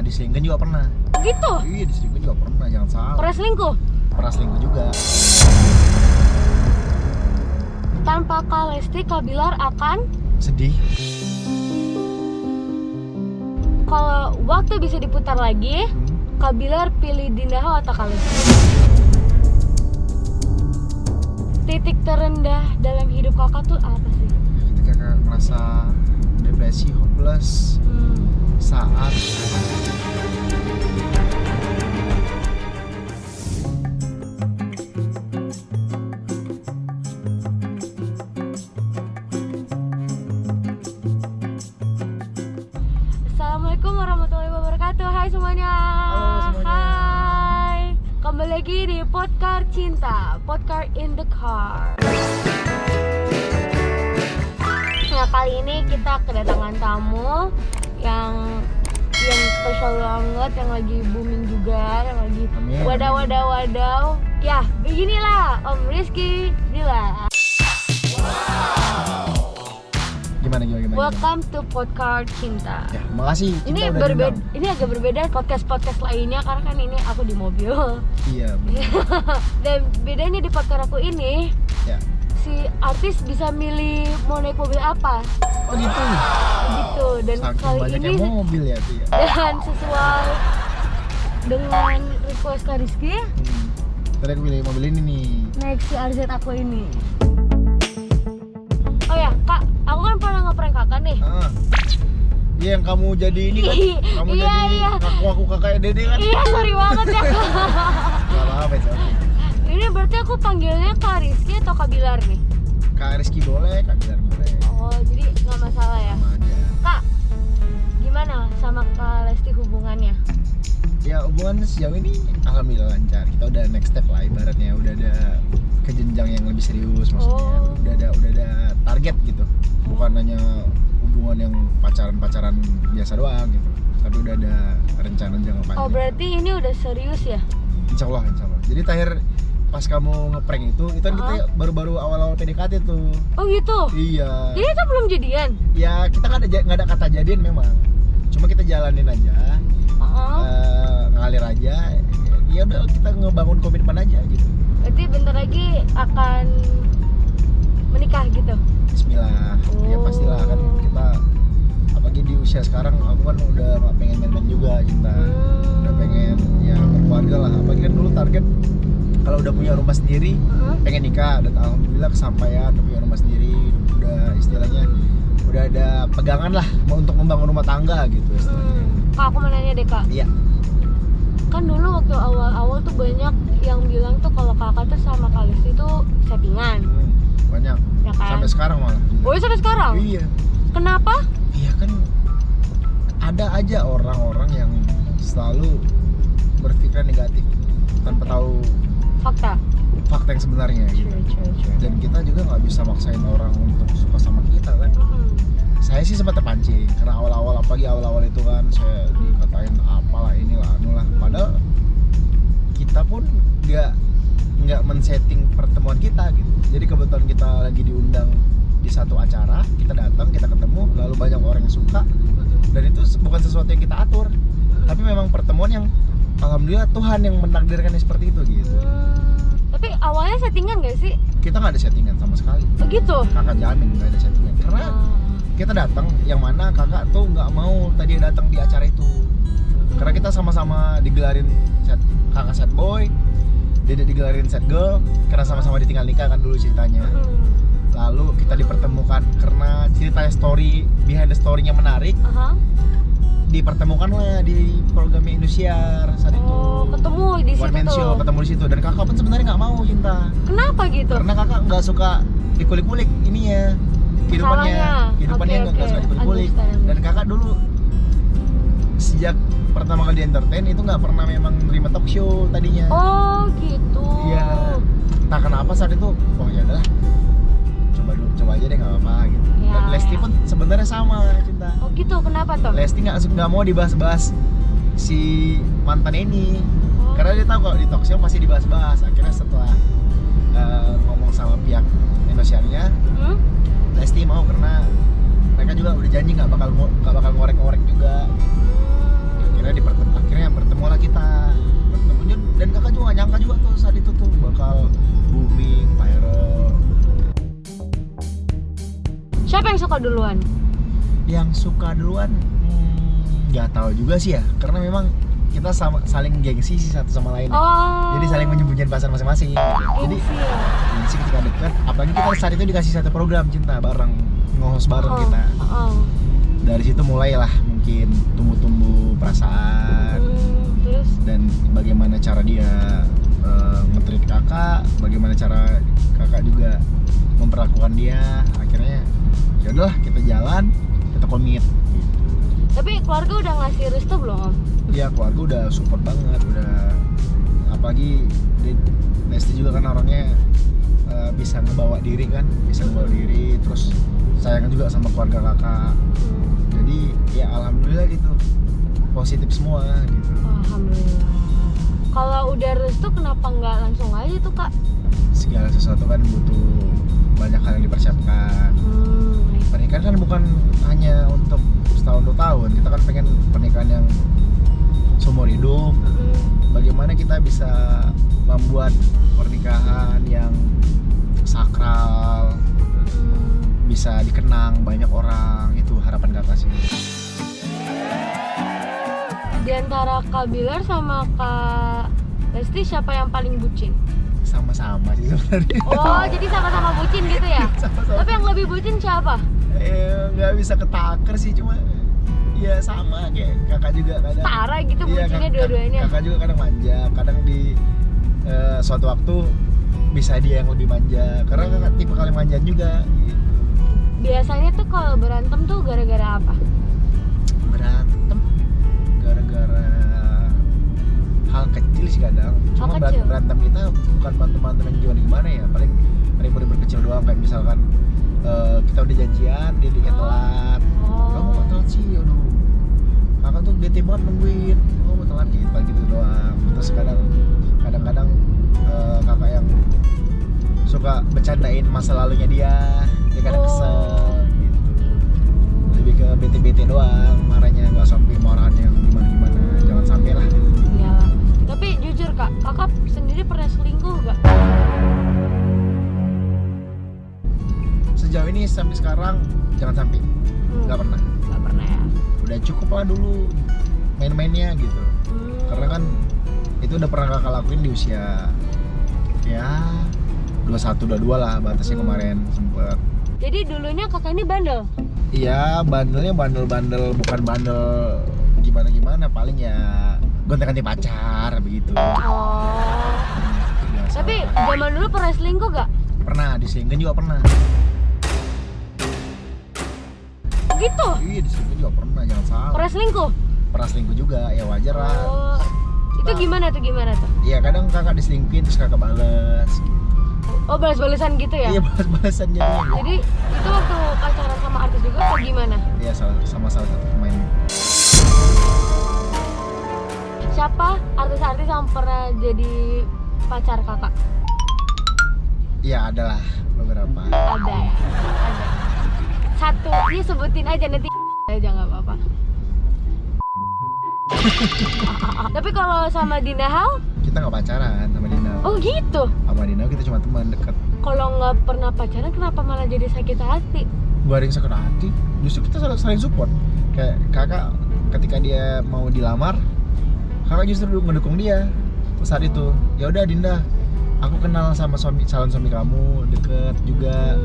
diselingkuhin juga pernah. Gitu? Iya, diselingkuhin juga pernah, jangan salah. Pernah selingkuh? Pernah selingkuh juga. Tanpa Kak Lesti, Kak Bilar akan Sedih. kalau waktu bisa diputar lagi, Kak Bilar pilih Dinda Hao atau Kak Lesti? Titik terendah dalam hidup kakak tuh apa sih? Ketika kakak merasa depresi, hopeless, saat Assalamualaikum warahmatullahi wabarakatuh. Hai semuanya. Halo semuanya. Hai. Kembali lagi di Podcast Cinta, Podcast in the Car. Nah, kali ini kita kedatangan tamu yang spesial banget, yang lagi booming juga, yang lagi Amin. wadaw. Ya, beginilah Om Rizky Bila. gimana? Welcome to Podcast Cinta. Ya, makasih. Ini Cinta udah berbeda, diundang. ini agak berbeda podcast lainnya karena kan ini aku di mobil. Iya, bener. Dan bedanya di podcast aku ini, Ya. si artis bisa milih mau naik mobil apa, Oh gitu. gitu. Dan Saking kali banyaknya ini mobil ya tuh ya. dan sesuai dengan request Kak Rizky, Tadi aku pilih mobil ini nih. naik si RZ aku ini. Oh ya Kak, aku kan pernah ngeprank kakak nih. Iya, yang kamu jadi ini kan. Kamu Iya, jadi iya. aku kakak Dede kan. Iya, sorry banget ya Kak. Gak apa-apa, it's okay. Ini berarti aku panggilnya Kak Rizky atau Kak Bilar nih? Kak Rizky boleh, Kak Bilar boleh. Oh, jadi nggak masalah ya. Sama aja. Kak, gimana sama Kak Lesti hubungannya? Ya, hubungan sejauh ini alhamdulillah lancar. Kita udah next step lah ibaratnya, udah ada ke jenjang yang lebih serius maksudnya. Oh. Udah ada target gitu. Bukan hanya hubungan yang pacaran biasa doang gitu. Tapi udah ada rencana jangka panjang. Oh, berarti ini udah serius ya? Insya Allah. Jadi terakhir pas kamu ngeprank itu kan kita baru-baru awal-awal PDKT tuh. Oh gitu? Iya. Jadi itu belum jadian? Ya kita nggak ada kata jadian memang. Cuma kita jalanin aja, ngalir aja. Ya udah kita ngebangun komitmen aja gitu. Berarti bentar lagi akan menikah gitu? Bismillah. Ya pastilah kan kita, apalagi di usia sekarang aku kan udah nggak pengen main-main juga cinta. Udah pengen ya berkeluarga lah. Apalagi kan dulu target kalau udah punya rumah sendiri pengen nikah, dan alhamdulillah kesampaian, udah punya rumah sendiri, udah istilahnya udah ada pegangan lah untuk membangun rumah tangga gitu istilahnya. Kak, aku mau nanya deh Kak. Iya. Kan dulu waktu awal-awal tuh banyak yang bilang tuh kalau kakak tuh sama Kak Lesti tuh settingan, Banyak. ya kan? Sampai sekarang malah. Oh, sampai sekarang? Iya. Kenapa? Iya kan ada aja orang-orang yang selalu berpikiran negatif tanpa tahu fakta yang sebenarnya gitu. Dan kita juga nggak bisa maksain orang untuk suka sama kita kan. Saya sih sempat terpancing karena awal-awal itu kan saya dikatain apalah inilah anulah, padahal kita pun nggak men-setting pertemuan kita gitu. Jadi kebetulan kita lagi diundang di satu acara, kita datang, kita ketemu, lalu banyak orang yang suka, dan itu bukan sesuatu yang kita atur, tapi memang pertemuan yang alhamdulillah Tuhan yang mentakdirkannya seperti itu gitu. Tapi awalnya settingan gak sih? Kita nggak ada settingan sama sekali. Begitu? Kakak jamin nggak ada settingan karena kita datang, yang mana kakak tuh nggak mau tadi datang di acara itu, karena kita sama-sama digelarin kakak set boy, Dede digelarin set girl, karena sama-sama ditinggal nikah kan dulu ceritanya. Lalu kita dipertemukan karena ceritanya behind the story-nya menarik. Dipertemukan lah di program Indosiar saat itu. Ketemu di situ One Man Show, ketemu di situ, dan kakak pun sebenarnya nggak mau cinta. Kenapa gitu? Karena kakak nggak suka dikulik-kulik ininya, kehidupannya nggak suka dikulik-kulik. Dan kakak dulu sejak pertama kali di entertain itu nggak pernah memang nerima talk show tadinya. Oh gitu. Iya. Nah kenapa saat itu? Oh ya udah, coba aja deh, nggak apa-apa gitu. Ya, Dan Lesti pun sebenarnya sama cinta. Oh gitu, kenapa tuh? Lesti nggak mau dibahas-bahas si mantan ini, karena dia tahu kalau di talk show pasti dibahas-bahas. Akhirnya setelah ngomong sama pihak Indosiarnya, Lesti mau karena mereka juga udah janji nggak bakal ngorek-ngorek juga. akhirnya bertemu lah kita, dan kakak juga gak nyangka juga tuh saat itu tuh bakal booming viral. Siapa yang suka duluan? Yang suka duluan nggak tahu juga sih ya, karena memang kita saling gengsi sih satu sama lain. Jadi saling menyembunyikan pasangan masing-masing. Jadi gengsi ketika dekat, apalagi kita saat itu dikasih satu program cinta bareng, nge-host bareng kita. Dari situ mulailah mungkin tumbuh perasaan. Terus? Dan bagaimana cara dia nge-treat kakak, bagaimana cara kakak juga memperlakukan dia. Akhirnya ya udahlah, kita jalan, kita komit gitu. Tapi keluarga udah ngasih restu belum, Om? Iya, keluarga udah support banget, udah, apalagi Lesti juga kan orangnya bisa ngebawa diri kan, terus sayang juga sama keluarga kakak. Jadi ya alhamdulillah gitu, positif semua gitu. Alhamdulillah. Kalau udah restu kenapa nggak langsung aja tuh, Kak? Segala sesuatu kan butuh banyak hal yang dipersiapkan. Pernikahan kan bukan hanya untuk setahun 2 tahun, kita kan pengen pernikahan yang seumur hidup. Bagaimana kita bisa membuat pernikahan yang sakral, bisa dikenang banyak orang, itu harapan kakak sih. Di antara Kak Bilar sama Kak Lesti siapa yang paling bucin? Sama-sama sih sebenarnya. Oh, jadi sama-sama bucin gitu ya? Sama-sama. Tapi yang lebih bucin siapa? Nggak bisa ketaker sih, cuma ya sama kayak kakak juga kadang. Setara gitu bucinnya dua-duanya. Kakak juga kadang manja, kadang di suatu waktu bisa dia yang lebih manja, karena kakak tipe kali manjaan juga gitu. Biasanya tuh kalau berantem tuh gara-gara apa? Berantem gara-gara hal kecil sih kadang. Cuma berantem kita bukan berantem yang gimana ya, paling ribut-ribut kecil doang, kayak misalkan kita udah janjian, dia telat. Kamu kok telat sih? Aduh, kakak tuh bete banget nungguin, kamu telat gitu doang. Terus kadang-kadang kakak yang suka bercandain masa lalunya dia kadang kesel gitu. Lebih ke bete-bete doang, marahnya nggak sampai marahan yang gimana-gimana. Jangan sampai lah gitu. Iya. Tapi jujur Kak, kakak sendiri pernah selingkuh gak? Sejauh ini sampai sekarang jangan sampai. Nggak pernah. Nggak pernah ya. Udah cukup lah dulu main-mainnya gitu. Karena kan itu udah pernah kakak lakuin di usia ya 21-22 lah batasnya kemarin sempet. Jadi dulunya kakak ini bandel? Iya, bandelnya bandel-bandel, bukan bandel gimana-gimana, paling ya gonta-ganti pacar begitu. Tapi zaman dulu pernah selingkuh gak? Pernah, diselingkuhin juga pernah. Gitu? Iya, diselingkuhin juga pernah, jangan salah. Pernah selingkuh? Pernah selingkuh juga, ya wajar lah. Itu gimana tuh? Iya, kadang kakak diselingkuhin terus kakak bales gitu. Oh, balas-balasan gitu ya? Iya, balas-balasan jadinya. Jadi itu waktu pacaran sama artis juga atau gimana? Iya, sama salah satu pemain. Siapa artis-artis yang pernah jadi pacar kakak? Iya, adalah beberapa. Ada ya? Ada. Satu, ini sebutin aja nanti aja nggak apa-apa. Tapi kalau sama Dinda Hao? Kita nggak pacaran sama Dinda. Oh gitu? Sama Dinda kita cuma teman dekat. Kalau nggak pernah pacaran, kenapa malah jadi sakit hati? Gak ada yang sakit hati, justru kita saling support. Kayak kakak ketika dia mau dilamar, kakak justru ngedukung dia saat itu. Ya udah Dinda, aku kenal sama calon suami kamu, deket juga.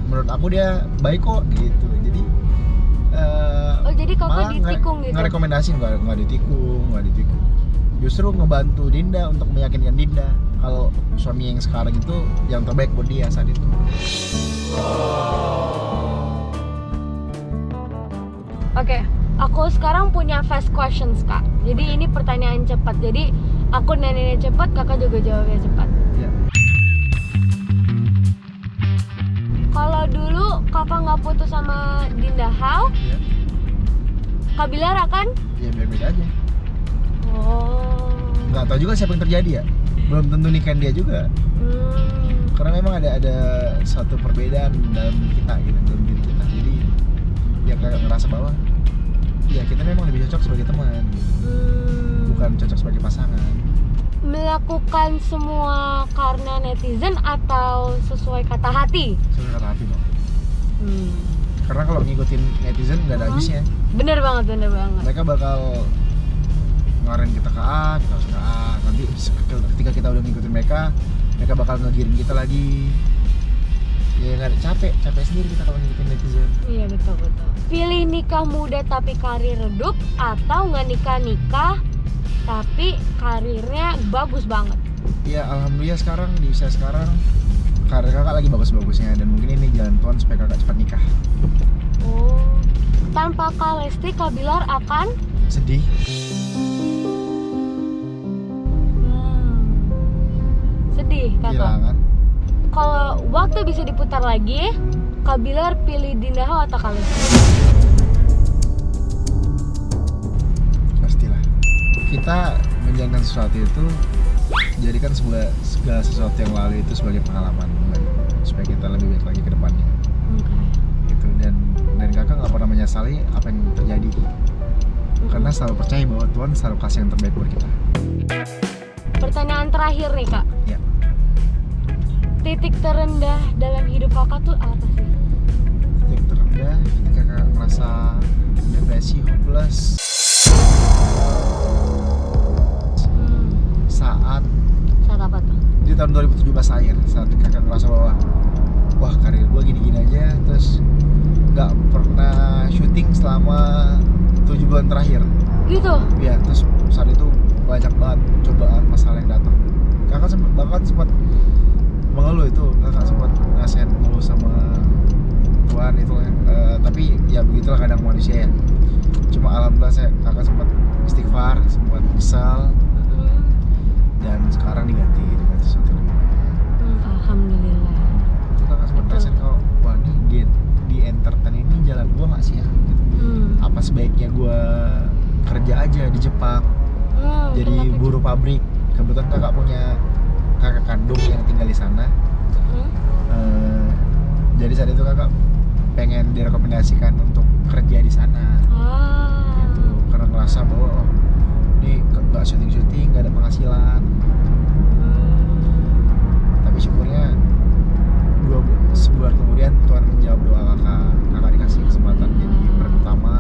Menurut aku dia baik kok gitu. Jadi jadi kakak ditikung gitu? Nggak rekomendasiin, nggak ditikung. Justru ngebantu Dinda untuk meyakinkan Dinda kalau suami yang sekarang itu yang terbaik buat dia saat itu. Oke, aku sekarang punya fast questions Kak. Jadi ini pertanyaan cepat. Jadi aku nanya cepat, kakak juga jawabnya cepat. Ya. Kalau dulu kakak nggak putus sama Dinda Hao, Ya. Kak Bilar akan? Ya beda aja. Oh. Nggak tahu juga siapa yang terjadi ya. Belum tentu nikahin dia juga. Karena memang ada satu perbedaan dalam kita gitu, dalam diri kita. Jadi ya kayak ngerasa bahwa ya kita memang lebih cocok sebagai teman, bukan cocok sebagai pasangan. Melakukan semua karena netizen atau sesuai kata hati? Sesuai kata hati dong. Karena kalau ngikutin netizen nggak ada habisnya. Bener banget. Mereka bakal ngarahin kita ke A, kita harus ke A. Nanti ketika kita udah ngikutin mereka bakal ngegiring kita lagi. Ya nggak ada, capek sendiri kita kalau ngikutin netizen. Iya betul. Pilih nikah muda tapi karir redup atau nggak nikah tapi karirnya bagus banget? Ya alhamdulillah sekarang di usia sekarang karir kakak lagi bagus-bagusnya dan mungkin ini jalan Tuhan supaya kakak cepat nikah. Oh, tanpa Kak Lesti, Kak Bilar akan Sedih. Sedih kakak. Kehilangan. Kalau waktu bisa diputar lagi, Kak Bilar pilih Dinda Hao atau Kak Lesti? Pastilah. Kita menjalankan sesuatu itu jadikan segala sesuatu yang lalu itu sebagai pengalaman supaya kita lebih baik lagi ke depannya. Gitu. Dan kakak nggak pernah menyesali apa yang terjadi karena selalu percaya bahwa Tuhan selalu kasih yang terbaik buat kita. Pertanyaan terakhir nih Kak. Ya. Titik terendah dalam hidup kakak tuh apa sih? Titik terendah ketika kakak merasa depresi, hopeless. Saat apa tuh? Di tahun 2017 akhir, saat kakak ngerasa bahwa wah karir gue gini-gini aja, terus nggak pernah syuting selama 7 bulan terakhir. Gitu? Ya, terus saat itu banyak banget cobaan masalah yang datang. Kakak sempat mengeluh itu, kakak sempat nasihat mengeluh sama Tuhan itu, tapi ya begitulah kadang manusia ya. Cuma alhamdulillah kakak sempat istighfar, sempat kesal, dan sekarang diganti dengan sesuatu yang lebih baik. Alhamdulillah. Itu kakak sempat rasain kalau wah nih di entertain ini jalan gua nggak sih ya? Apa sebaiknya gua kerja aja di Jepang, jadi buruh pabrik. Kebetulan kakak punya kakak kandung yang tinggal di sana. Jadi saat itu kakak pengen direkomendasikan untuk kerja di sana. Gitu. Karena ngerasa bahwa ini nggak syuting, nggak ada penghasilan. Tapi syukurnya sebulan kemudian Tuhan menjawab doa kakak dikasih kesempatan jadi peran utama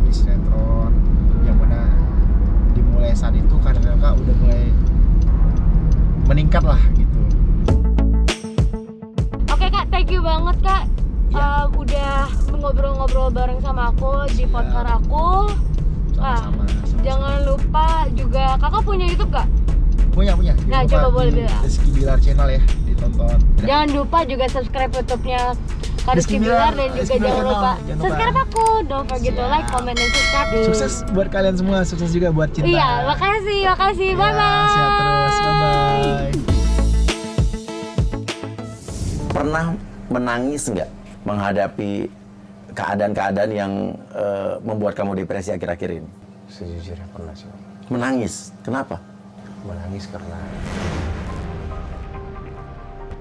di sinetron, yang mana dimulai saat itu karir kakak udah mulai meningkat lah gitu. Oke Kak, thank you banget Kak. Ya. Udah ngobrol-ngobrol bareng sama aku di podcast aku. Sama-sama. Jangan lupa juga kakak punya YouTube gak? Punya. Nah, coba boleh bilang. Rizky Bilar channel ya, ditonton. Jangan lupa juga subscribe YouTube-nya Kak Rizky Bilar, dan juga jangan lupa subscribe aku. Don't forget to like, comment, dan subscribe. Sukses buat kalian semua, sukses juga buat Cinta. Iya, makasih. Bye bye. Sehat terus, bye bye. Pernah menangis nggak menghadapi keadaan-keadaan yang membuat kamu depresi akhir-akhir ini? Sejujurnya pernah sih. Menangis, kenapa? Menangis karena